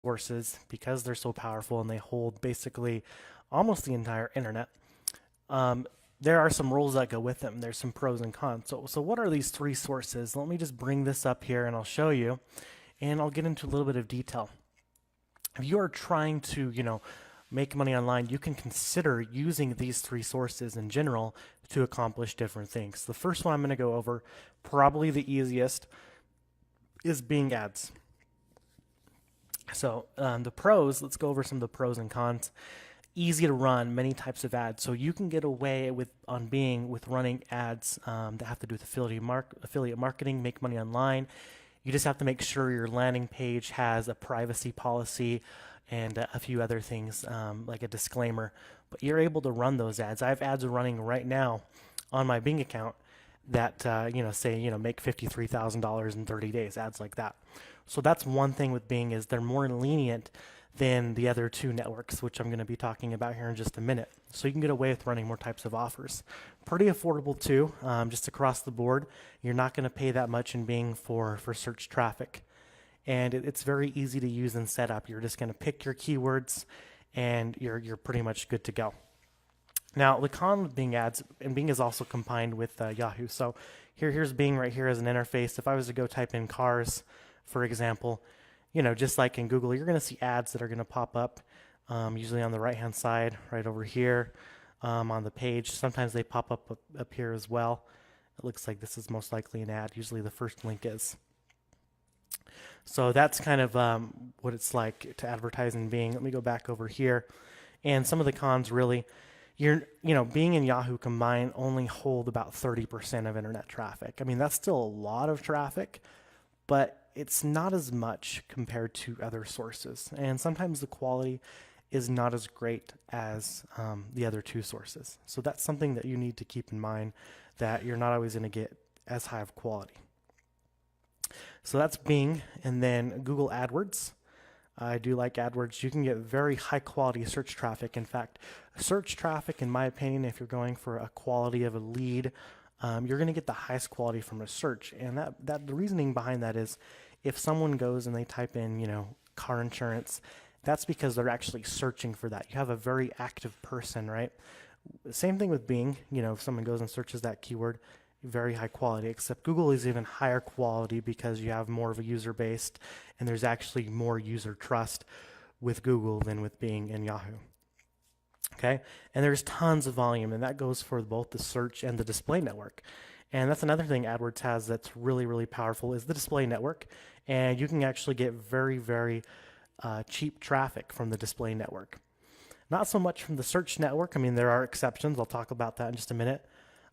sources, because they're so powerful and they hold basically almost the entire internet, um, there are some rules that go with them. There's some pros and cons. So what are these three sources? Let me just bring this up here and I'll show you, and I'll get into a little bit of detail. If you are trying to, make money online, you can consider using these three sources in general to accomplish different things. The first one I'm going to go over, probably the easiest, is Bing ads. So the pros, let's go over some of the pros and cons. Easy to run, many types of ads. So you can get away with on Bing with running ads that have to do with affiliate marketing, make money online. You just have to make sure your landing page has a privacy policy and a few other things like a disclaimer. But you're able to run those ads. I have ads running right now on my Bing account that say make $53,000 in 30 days, ads like that. So that's one thing with Bing, is they're more lenient than the other two networks, which I'm going to be talking about here in just a minute. So you can get away with running more types of offers. Pretty affordable too, just across the board. You're not going to pay that much in Bing for search traffic. And it's very easy to use and set up. You're just going to pick your keywords and you're pretty much good to go. Now, the con with Bing ads, and Bing is also combined with Yahoo. So here's Bing right here as an interface. If I was to go type in cars, for example, just like in Google, you're going to see ads that are going to pop up, usually on the right-hand side, right over here on the page. Sometimes they pop up here as well. It looks like this is most likely an ad. Usually the first link is. So that's kind of what it's like to advertise in Bing. Let me go back over here. And some of the cons really, Bing and Yahoo combined only hold about 30% of internet traffic. I mean, that's still a lot of traffic, but it's not as much compared to other sources. And sometimes the quality is not as great as the other two sources. So that's something that you need to keep in mind, that you're not always going to get as high of quality. So that's Bing. And then Google AdWords. I do like AdWords. You can get very high quality search traffic. In fact, search traffic, in my opinion, if you're going for a quality of a lead, you're going to get the highest quality from a search. And that the reasoning behind that is, if someone goes and they type in, car insurance, that's because they're actually searching for that. You have a very active person, right? Same thing with Bing. If someone goes and searches that keyword, very high quality, except Google is even higher quality because you have more of a user base, and there's actually more user trust with Google than with Bing and Yahoo. Okay, and there's tons of volume, and that goes for both the search and the display network. And that's another thing AdWords has that's really, really powerful, is the display network. And you can actually get very, very cheap traffic from the display network. Not so much from the search network. I mean, there are exceptions. I'll talk about that in just a minute.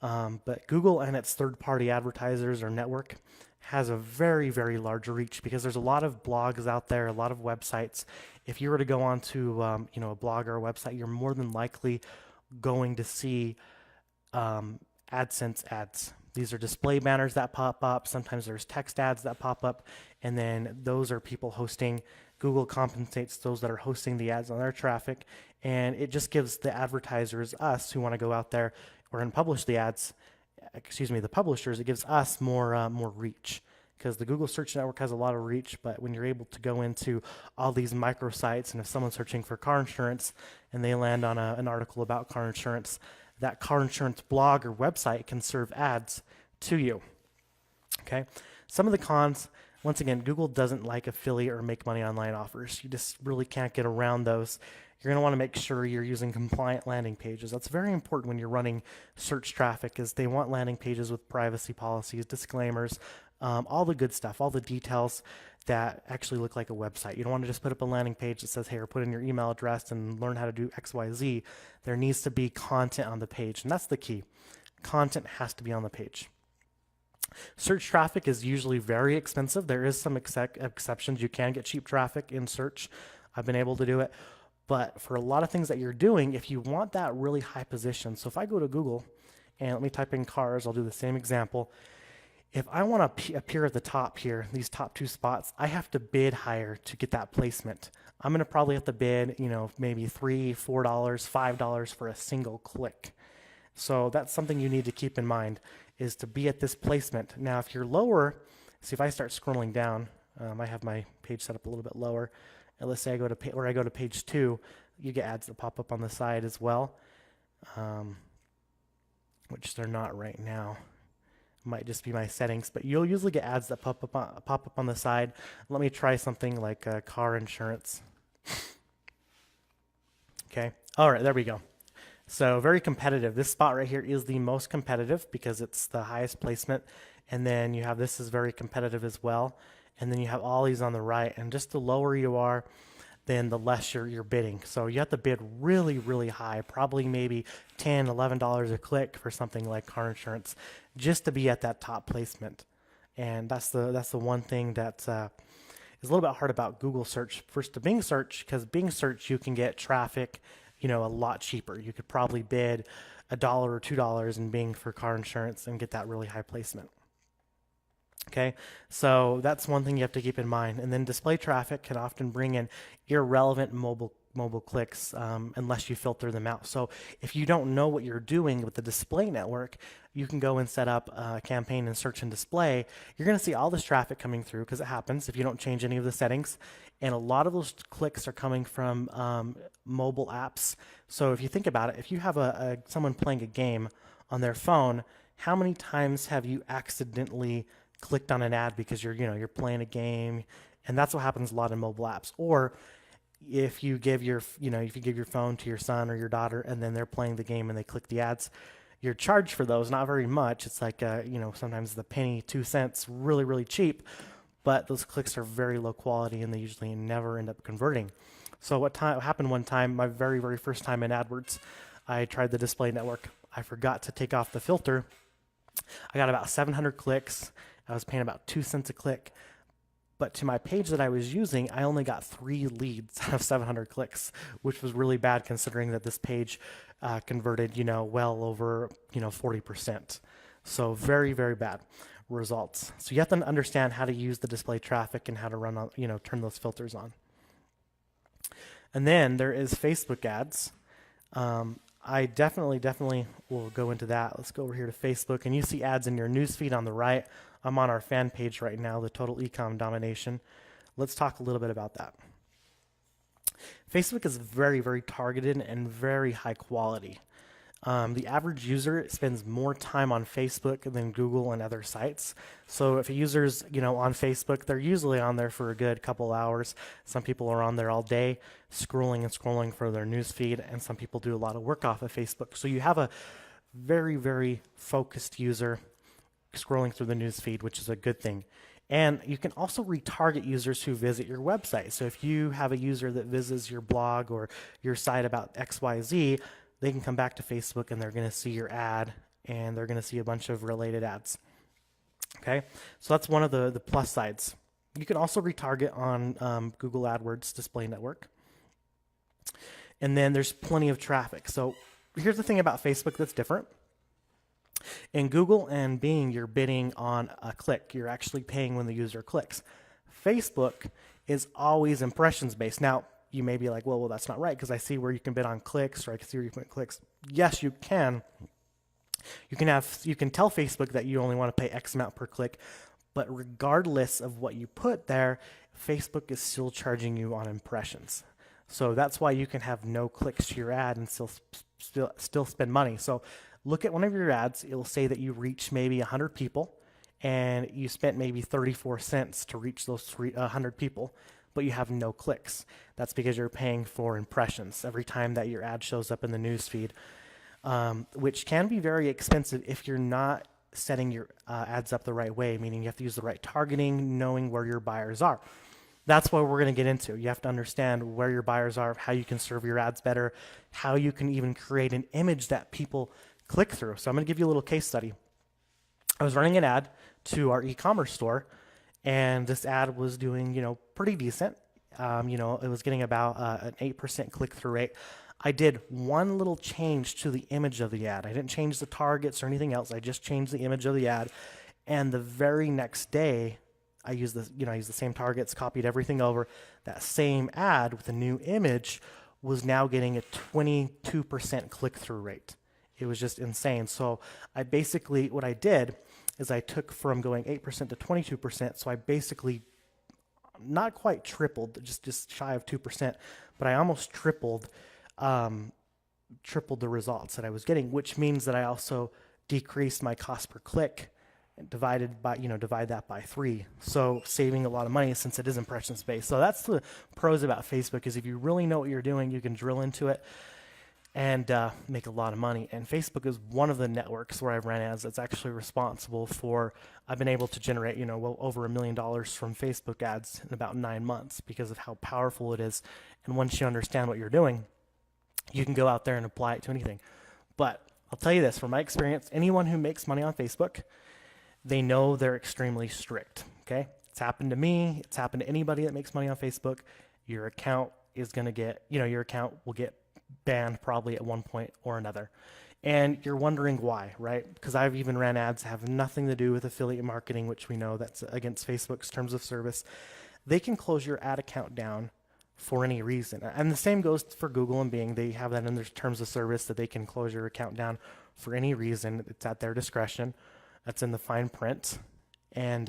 But Google and its third-party advertisers or network has a very, very large reach, because there's a lot of blogs out there, a lot of websites. If you were to go onto a blog or a website, you're more than likely going to see AdSense ads. These are display banners that pop up. Sometimes there's text ads that pop up, and then those are people hosting. Google compensates those that are hosting the ads on their traffic, and it just gives the advertisers, us who want to go out there and publish the ads, the publishers, it gives us more reach, because the Google search network has a lot of reach. But when you're able to go into all these microsites, and if someone's searching for car insurance and they land on an article about car insurance, that car insurance blog or website can serve ads to you. Okay, some of the cons, once again, Google doesn't like affiliate or make money online offers. You just really can't get around those. You're going to want to make sure you're using compliant landing pages. That's very important when you're running search traffic, is they want landing pages with privacy policies, disclaimers, all the good stuff, all the details that actually look like a website. You don't want to just put up a landing page that says, hey, or put in your email address and learn how to do X, Y, Z. There needs to be content on the page, and that's the key. Content has to be on the page. Search traffic is usually very expensive. There is some exceptions. You can get cheap traffic in search. I've been able to do it. But for a lot of things that you're doing, if you want that really high position, so if I go to Google and let me type in cars, I'll do the same example. If I want to appear at the top here, these top two spots, I have to bid higher to get that placement. I'm going to probably have to bid, maybe $3, $4, $5 for a single click. So that's something you need to keep in mind, is to be at this placement. Now, if you're lower, see if I start scrolling down, I have my page set up a little bit lower, And let's say I go to page 2, you get ads that pop up on the side as well, which they're not right now. Might just be my settings, but you'll usually get ads that pop up on the side. Let me try something like car insurance. Okay. All right, there we go. So very competitive. This spot right here is the most competitive because it's the highest placement. And then you have this is very competitive as well. And then you have all these on the right. And just the lower you are, then the less you're bidding. So you have to bid really, really high, probably maybe $10, $11 a click for something like car insurance, just to be at that top placement. And that's the one thing that is a little bit hard about Google search versus the Bing search, because Bing search you can get traffic, a lot cheaper. You could probably bid $1 or $2 in Bing for car insurance and get that really high placement. Okay, so that's one thing you have to keep in mind. And then display traffic can often bring in irrelevant mobile clicks unless you filter them out. So if you don't know what you're doing with the display network, you can go and set up a campaign in search and display. You're going to see all this traffic coming through because it happens if you don't change any of the settings. And a lot of those clicks are coming from mobile apps. So if you think about it, if you have someone playing a game on their phone, how many times have you accidentally clicked on an ad because you're playing a game? And that's what happens a lot in mobile apps. Or if you give your phone to your son or your daughter and then they're playing the game and they click the ads, you're charged for those, not very much. It's like sometimes the penny, 2 cents, really, really cheap, but those clicks are very low quality and they usually never end up converting. So what happened one time, my very, very first time in AdWords, I tried the display network. I forgot to take off the filter. I got about 700 clicks. I was paying about 2 cents a click. But to my page that I was using, I only got 3 leads out of 700 clicks, which was really bad considering that this page converted, well over, 40%. So very, very bad results. So you have to understand how to use the display traffic and how to run, turn those filters on. And then there is Facebook ads. I definitely will go into that. Let's go over here to Facebook, and you see ads in your newsfeed on the right. I'm on our fan page right now, the Total Ecom Domination. Let's talk a little bit about that. Facebook is very, very targeted and very high quality. The average user spends more time on Facebook than Google and other sites. So if a user's, on Facebook, they're usually on there for a good couple hours. Some people are on there all day scrolling and scrolling for their news feed, and some people do a lot of work off of Facebook. So you have a very, very focused user scrolling through the news feed, which is a good thing. And you can also retarget users who visit your website. So if you have a user that visits your blog or your site about XYZ, they can come back to Facebook and they're going to see your ad and they're going to see a bunch of related ads. Okay, so that's one of the plus sides. You can also retarget on Google AdWords display network. And then there's plenty of traffic. So here's the thing about Facebook that's different. In Google and Bing, you're bidding on a click. You're actually paying when the user clicks. Facebook is always impressions based. Now, you may be like, well, that's not right because I see where you can bid on clicks, or I can see where you can clicks. Yes, you can. You can tell Facebook that you only want to pay X amount per click, but regardless of what you put there, Facebook is still charging you on impressions. So that's why you can have no clicks to your ad and still spend money. So look at one of your ads. It'll say that you reach maybe 100 people and you spent maybe 34 cents to reach those 100 people, but you have no clicks. That's because you're paying for impressions every time that your ad shows up in the news feed, which can be very expensive if you're not setting your ads up the right way, meaning you have to use the right targeting, knowing where your buyers are. That's what we're going to get into. You have to understand where your buyers are, how you can serve your ads better, how you can even create an image that people click through. So I'm going to give you a little case study. I was running an ad to our e-commerce store, and this ad was doing, pretty decent. It was getting about an 8% click-through rate. I did one little change to the image of the ad. I didn't change the targets or anything else. I just changed the image of the ad. And the very next day, I used the same targets, copied everything over. That same ad with a new image was now getting a 22% click-through rate. It was just insane. So what I did is I took from going 8% to 22%. So I basically not quite tripled, just shy of 2%, but I almost tripled the results that I was getting, which means that I also decreased my cost per click and divide that by 3. So saving a lot of money since it is impressions based. So that's the pros about Facebook, is if you really know what you're doing, you can drill into it and make a lot of money. And Facebook is one of the networks where I've ran ads that's actually responsible for, I've been able to generate, well over $1 million from Facebook ads in about 9 months because of how powerful it is. And once you understand what you're doing, you can go out there and apply it to anything. But I'll tell you this, from my experience, anyone who makes money on Facebook, they know they're extremely strict, okay? It's happened to me. It's happened to anybody that makes money on Facebook. Your account is going to get, your account will get banned probably at one point or another. And you're wondering why, right? Because I've even ran ads that have nothing to do with affiliate marketing, which we know that's against Facebook's terms of service. They can close your ad account down for any reason. And the same goes for Google and Bing. They have that in their terms of service that they can close your account down for any reason. It's at their discretion. That's in the fine print. And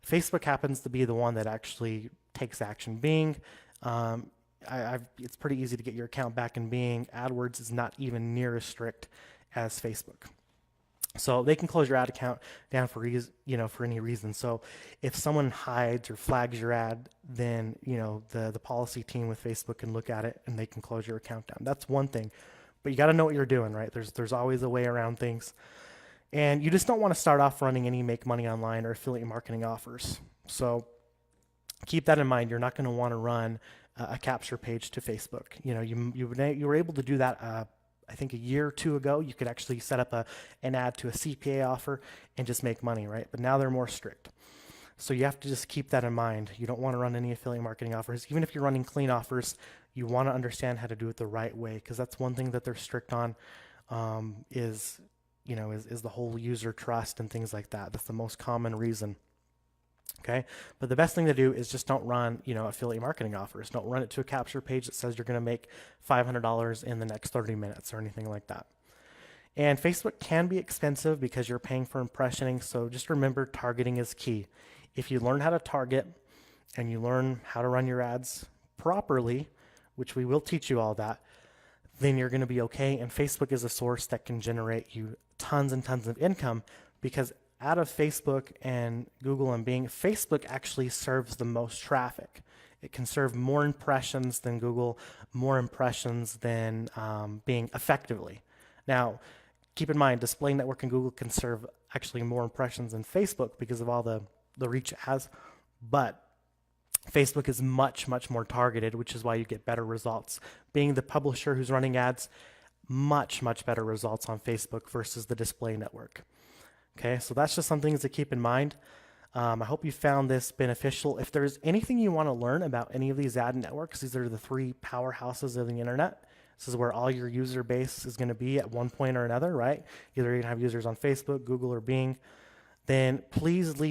Facebook happens to be the one that actually takes action. Bing, it's pretty easy to get your account back in Bing. AdWords is not even near as strict as Facebook. So they can close your ad account down for any reason. So if someone hides or flags your ad, then the policy team with Facebook can look at it and they can close your account down. That's one thing, but you got to know what you're doing, right? There's always a way around things, and you just don't want to start off running any make money online or affiliate marketing offers. So keep that in mind. You're not going to want to run a capture page to Facebook. You were able to do that. I think a year or two ago, you could actually set up an ad to a CPA offer and just make money, right? But now they're more strict. So you have to just keep that in mind. You don't want to run any affiliate marketing offers. Even if you're running clean offers, you want to understand how to do it the right way, because that's one thing that they're strict on, is the whole user trust and things like that. That's the most common reason. Okay, but the best thing to do is just don't run, affiliate marketing offers. Don't run it to a capture page that says you're going to make $500 in the next 30 minutes or anything like that. And Facebook can be expensive because you're paying for impressioning. So just remember, targeting is key. If you learn how to target and you learn how to run your ads properly, which we will teach you all that, then you're going to be okay. And Facebook is a source that can generate you tons and tons of income, because out of Facebook and Google and Bing, Facebook actually serves the most traffic. It can serve more impressions than Google, more impressions than Bing effectively. Now, keep in mind, Display Network and Google can serve actually more impressions than Facebook because of all the reach it has, but Facebook is much, much more targeted, which is why you get better results. Being the publisher who's running ads, much, much better results on Facebook versus the Display Network. Okay, so that's just some things to keep in mind. I hope you found this beneficial. If there's anything you want to learn about any of these ad networks, these are the 3 powerhouses of the internet. This is where all your user base is going to be at one point or another, right? Either you're going to have users on Facebook, Google, or Bing. Then please leave